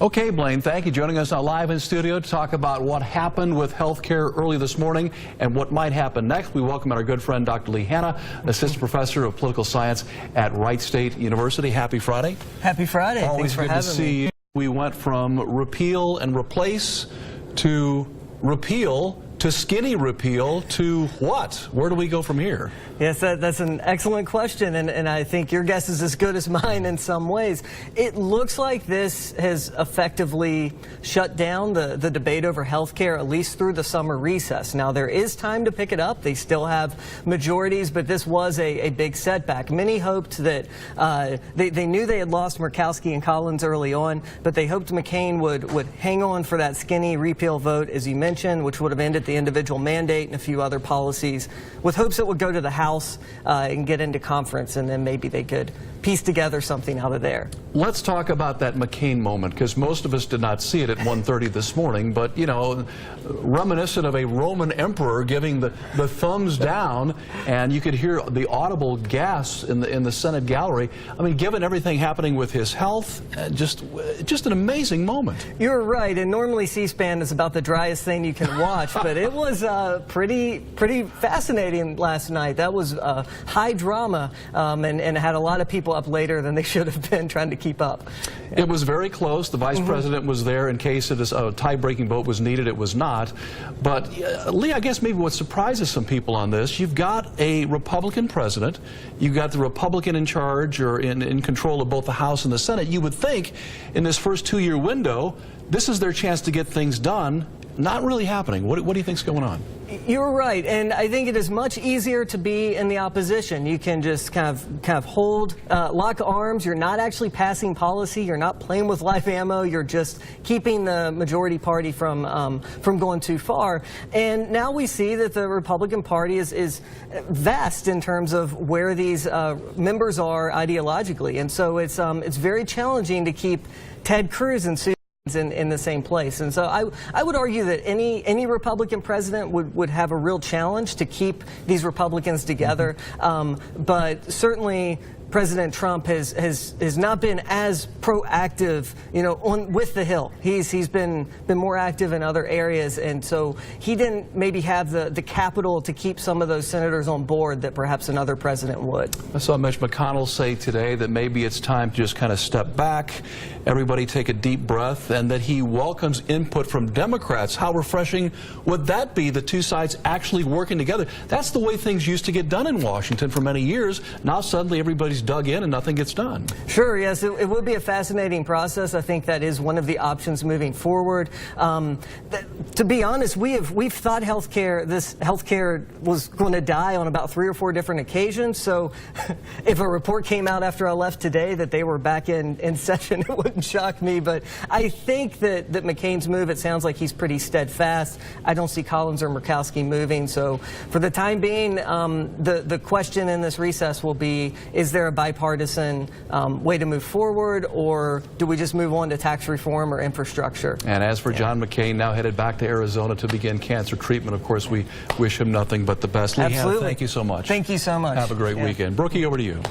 Okay, Blaine, thank you. Joining us now live in studio to talk about what happened with health care early this morning and what might happen next. We welcome our good friend, Dr. Lee Hanna, Assistant Professor of Political Science at Wright State University. Happy Friday. Happy Friday. Always good to see you. We went from repeal and replace to repeal to skinny repeal to what? Where do we go from here? Yes, that's an excellent question, and I think your guess is as good as mine in some ways. It looks like this has effectively shut down the debate over health care, at least through the summer recess. Now, there is time to pick it up. They still have majorities, but this was a big setback. Many hoped that they knew they had lost Murkowski and Collins early on, but they hoped McCain would hang on for that skinny repeal vote, as you mentioned, which would have ended the individual mandate and a few other policies, with hopes it would go to the House and get into conference, and then maybe they could piece together something out of there. Let's talk about that McCain moment, because most of us did not see it at 1:30 this morning, but, you know, reminiscent of a Roman emperor giving the thumbs down, and you could hear the audible gasps in the Senate gallery. I mean, given everything happening with his health, just an amazing moment. You're right, and normally C-SPAN is about the driest thing you can watch, but it was pretty fascinating last night. That was high drama, and had a lot of people up later than they should have been trying to keep up. It was very close. The vice president was there in case a tie-breaking vote was needed. It was not. But, Lee, I guess maybe what surprises some people on this, you've got a Republican president, you've got the Republican in charge or in control of both the House and the Senate. You would think in this first two-year window, this is their chance to get things done. Not really happening. What do you think's going on? You're right, and I think it is much easier to be in the opposition. You can just kind of hold, lock arms. You're not actually passing policy. You're not playing with live ammo. You're just keeping the majority party from going too far. And now we see that the Republican Party is vast in terms of where these members are ideologically, and so it's very challenging to keep Ted Cruz and in the same place. And so I would argue that any Republican president would have a real challenge to keep these Republicans together. But certainly President Trump has not been as proactive, you know, with the Hill. He's been more active in other areas, and so he didn't maybe have the capital to keep some of those senators on board that perhaps another president would. I saw Mitch McConnell say today that maybe it's time to just kind of step back, everybody take a deep breath, and that he welcomes input from Democrats. How refreshing would that be, the two sides actually working together? That's the way things used to get done in Washington for many years. Now suddenly everybody's dug in and nothing gets done. Sure, yes, it would be a fascinating process. I think that is one of the options moving forward. To be honest, we've thought this healthcare was going to die on about 3 or 4 different occasions. So if a report came out after I left today that they were back in session, it wouldn't shock me. But I think that McCain's move, it sounds like he's pretty steadfast. I don't see Collins or Murkowski moving. So for the time being, the question in this recess will be, is there a bipartisan way to move forward, or do we just move on to tax reform or infrastructure? And as for John McCain, now headed back to Arizona to begin cancer treatment, of course, we wish him nothing but the best. Lee Hanna, thank you so much. Thank you so much. Have a great weekend. Brookie, over to you.